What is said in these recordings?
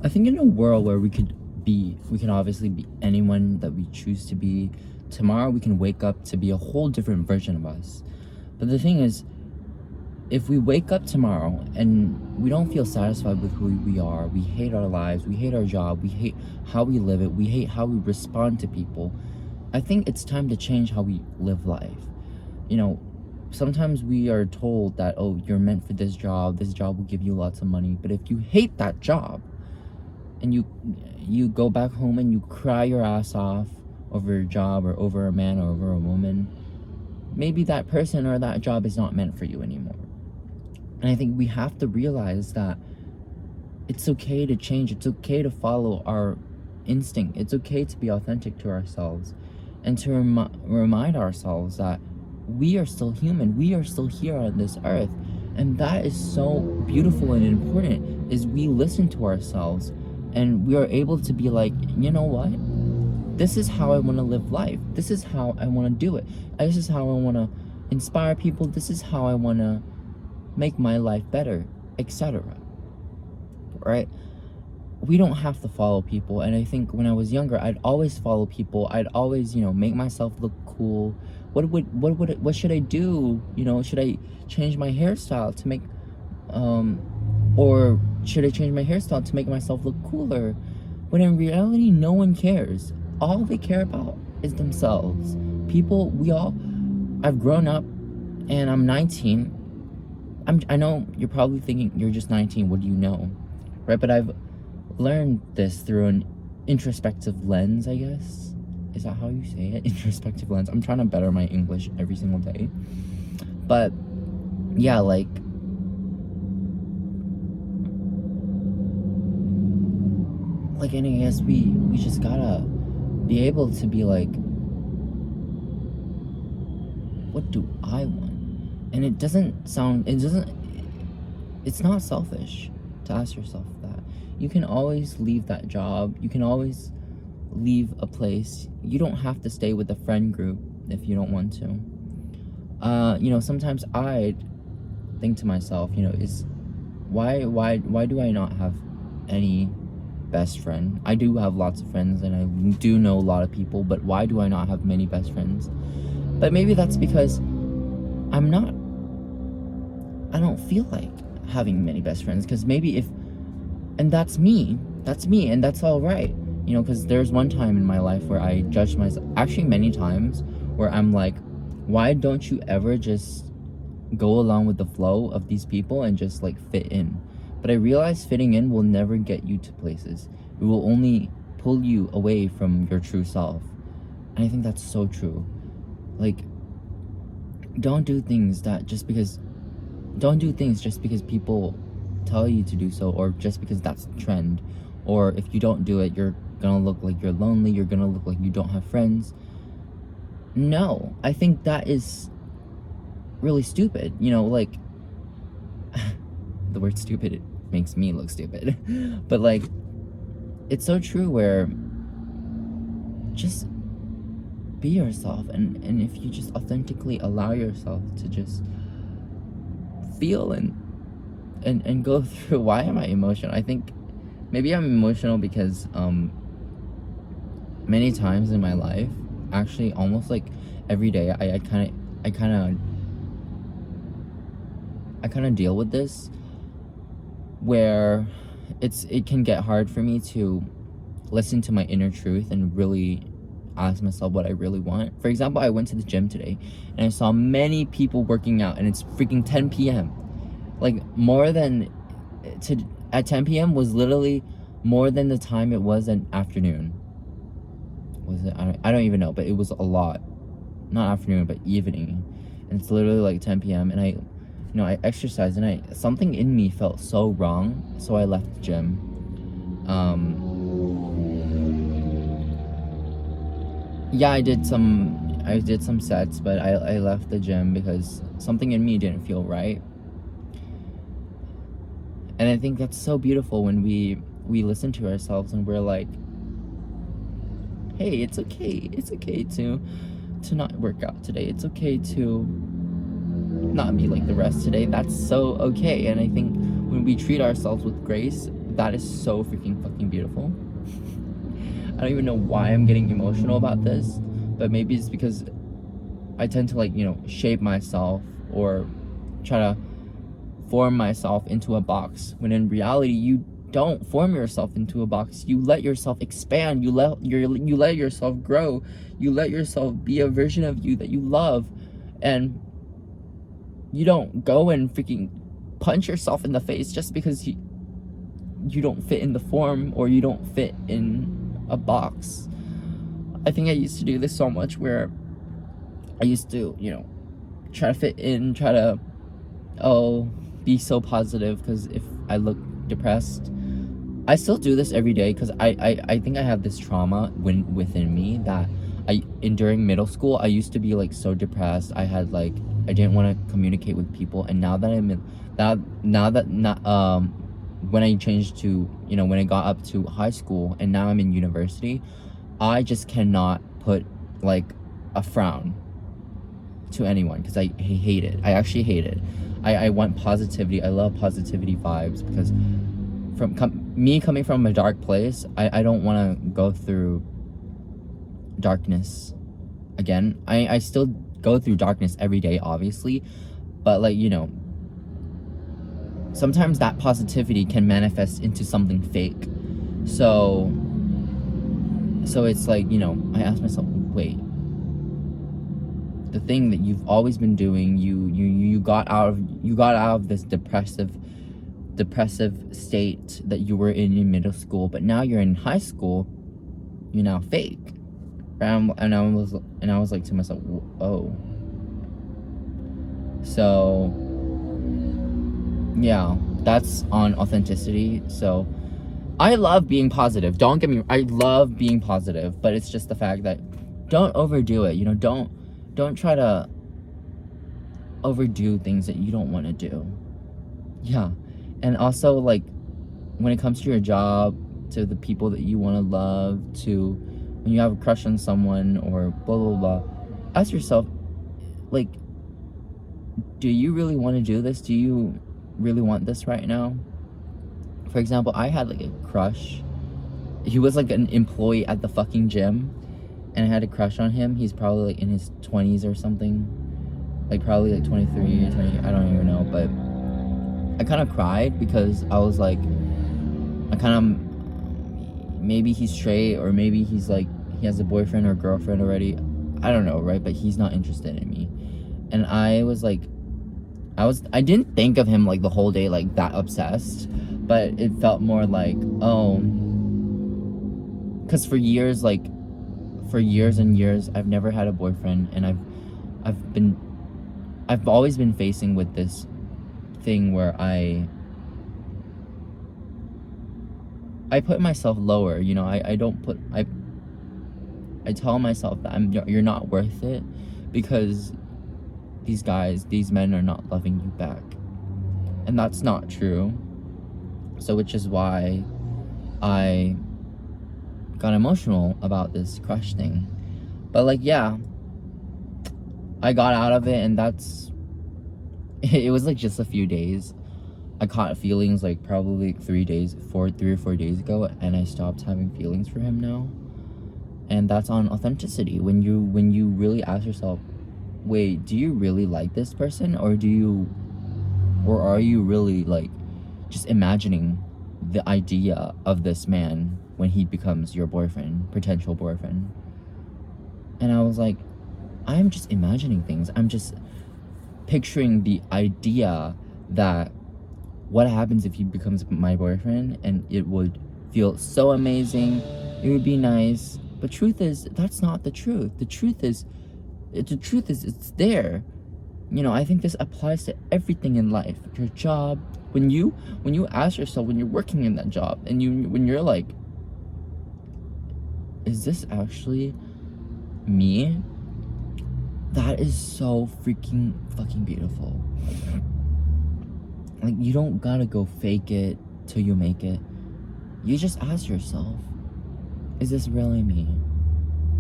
I think in a world where we can obviously be anyone that we choose to be. Tomorrow we can wake up to be a whole different version of us. But the thing is, if we wake up tomorrow and we don't feel satisfied with who we are, we hate our lives, we hate our job, we hate how we live it, we hate how we respond to people, I think it's time to change how we live life. You know, sometimes we are told that, oh, you're meant for this job will give you lots of money. But if you hate that job and you go back home and you cry your ass off over a job or over a man or over a woman, maybe that person or that job is not meant for you anymore. And I think we have to realize that it's okay to change. It's okay to follow our instinct. It's okay to be authentic to ourselves and to remind ourselves that we are still human. We are still here on this earth. And that is so beautiful and important, is we listen to ourselves and we are able to be like, you know what? This is how I want to live life. This is how I want to do it. This is how I want to inspire people. This is how I want to make my life better, etc. Right? We don't have to follow people. And I think when I was younger, I'd always follow people. I'd always, make myself look cool. What should I do? Should I change my hairstyle to make or should I change my hairstyle to make myself look cooler? When in reality, no one cares. All they care about is themselves. I've grown up and I'm 19. I know you're probably thinking, you're just 19, what do you know? Right? But I've learned this through an introspective lens, I guess. Is that how you say it? Introspective lens. I'm trying to better my English every single day. But yeah, and I guess we just gotta be able to be like, what do I want? And it's not selfish to ask yourself that. You can always leave that job. You can always leave a place. You don't have to stay with a friend group if you don't want to. Sometimes I think to myself, is why do I not have any best friend? I do have lots of friends and I do know a lot of people, but why do I not have many best friends? But maybe that's because I don't feel like having many best friends, because and that's me, and that's all right, because there's one time in my life where I judged myself, actually many times, where I'm like, why don't you ever just go along with the flow of these people and just fit in? But I realized fitting in will never get you to places. It will only pull you away from your true self. And I think that's so true. Don't do things just because people tell you to do so, or just because that's the trend. Or if you don't do it, you're gonna look like you're lonely, you're gonna look like you don't have friends. No, I think that is really stupid. The word stupid, it makes me look stupid. But it's so true, where just be yourself, and if you just authentically allow yourself to just feel and go through. Why am I emotional? I think maybe I'm emotional because many times in my life, actually almost every day, I kind of deal with this, where it can get hard for me to listen to my inner truth and really ask myself what I really want. For example, I went to the gym today and I saw many people working out, and it's freaking 10 p.m. At 10 p.m. was literally more than the time it was in afternoon. Was it? I don't even know, but it was a lot. Not afternoon, but evening. And it's literally 10 p.m. and I exercised, and something in me felt so wrong, so I left the gym. Yeah, I did some sets, but I left the gym because something in me didn't feel right. And I think that's so beautiful when we listen to ourselves and we're like, hey, it's okay to not work out today. It's okay to not be like the rest today. That's so okay. And I think when we treat ourselves with grace, that is so freaking fucking beautiful. I don't even know why I'm getting emotional about this, but maybe it's because I tend to, like, you know, shape myself or try to form myself into a box, when in reality you don't form yourself into a box. You let yourself expand. You let yourself grow. You let yourself be a version of you that you love, and you don't go and freaking punch yourself in the face just because you don't fit in the form, or you don't fit in a box. I think I used to do this so much, where I used to, you know, try to fit in, try to, be so positive, because if I look depressed, I still do this every day, because I think I have this trauma within me that during middle school, I used to be, like, so depressed. I didn't want to communicate with people, and now that when I changed to, you know, when I got up to high school, and now I'm in university, I just cannot put, like, a frown to anyone, because I hate it. I actually hate it. I want positivity. I love positivity vibes, because me coming from a dark place, I don't want to go through darkness again. I still go through darkness every day, obviously, but, like, you know, sometimes that positivity can manifest into something fake. So it's like, you know, I ask myself, wait, the thing that you've always been doing, you got out of this depressive state that you were in middle school, but now you're in high school, you're now fake. And I was like to myself, oh. So yeah, that's on authenticity. So I love being positive. Don't get me, I love being positive, but it's just the fact that don't overdo it. You know, don't try to overdo things that you don't want to do. Yeah. And also, like, when it comes to your job, to the people that you want to love, to when you have a crush on someone, or blah blah blah, ask yourself, like, do you really want to do this? Do you really want this right now? For example, I had, like, a crush. He was, like, an employee at the fucking gym, and I had a crush on him. He's probably, like, in his 20s or something, like, probably, like, 23 or 20, I don't even know. But I kind of cried, because I was like, maybe he's straight, or maybe he's, like, he has a boyfriend or girlfriend already. I don't know, right? But he's not interested in me. And I was like, I didn't think of him, like, the whole day, like, that obsessed, but it felt more like, oh, because for years and years, I've never had a boyfriend, and I've always been facing with this thing where I put myself lower, you know. I tell myself that you're not worth it, because these men are not loving you back, and that's not true. So, which is why I got emotional about this crush thing. But, like, yeah, I got out of it, and it was, like, just a few days. I caught feelings, like, probably 3 or 4 days ago, and I stopped having feelings for him now. And that's on authenticity. When you really ask yourself, wait, do you really like this person, or are you really, like, just imagining the idea of this man when he becomes your boyfriend, potential boyfriend? And I was like, I'm just imagining things. I'm just picturing the idea that what happens if he becomes my boyfriend, and it would feel so amazing. It would be nice. But truth is, that's not the truth. The truth is it's there. You know, I think this applies to everything in life. Your job, when you ask yourself, when you're working in that job, and when you're like, is this actually me? That is so freaking fucking beautiful. Like, you don't gotta go fake it till you make it. You just ask yourself, is this really me?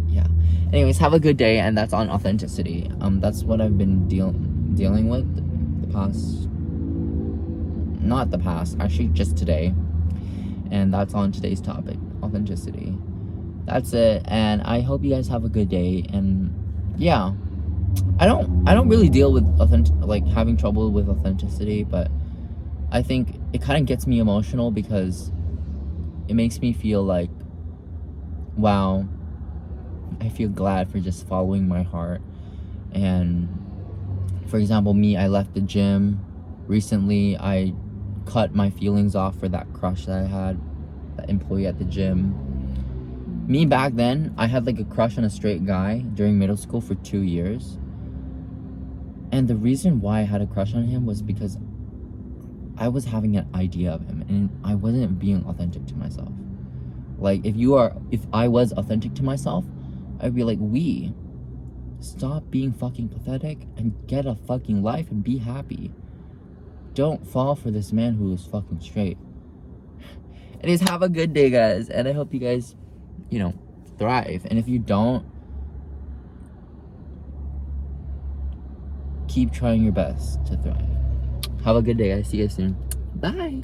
Yeah. Anyways, have a good day, and that's on authenticity. That's what I've been dealing with actually just today. And that's on today's topic, authenticity. That's it. And I hope you guys have a good day. And yeah, I don't really deal with having trouble with authenticity, but I think it kind of gets me emotional because it makes me feel like, wow, I feel glad for just following my heart. And for example, me, I left the gym recently. I cut my feelings off for that crush that I had, that employee at the gym. Me back then, I had like a crush on a straight guy during middle school for 2 years. And the reason why I had a crush on him was because I was having an idea of him and I wasn't being authentic to myself. Like, if I was authentic to myself, I'd be like, stop being fucking pathetic and get a fucking life and be happy. Don't fall for this man who is fucking straight. Anyways, have a good day, guys. And I hope you guys, thrive. And if you don't, keep trying your best to thrive. Have a good day, guys. See you guys soon. Bye.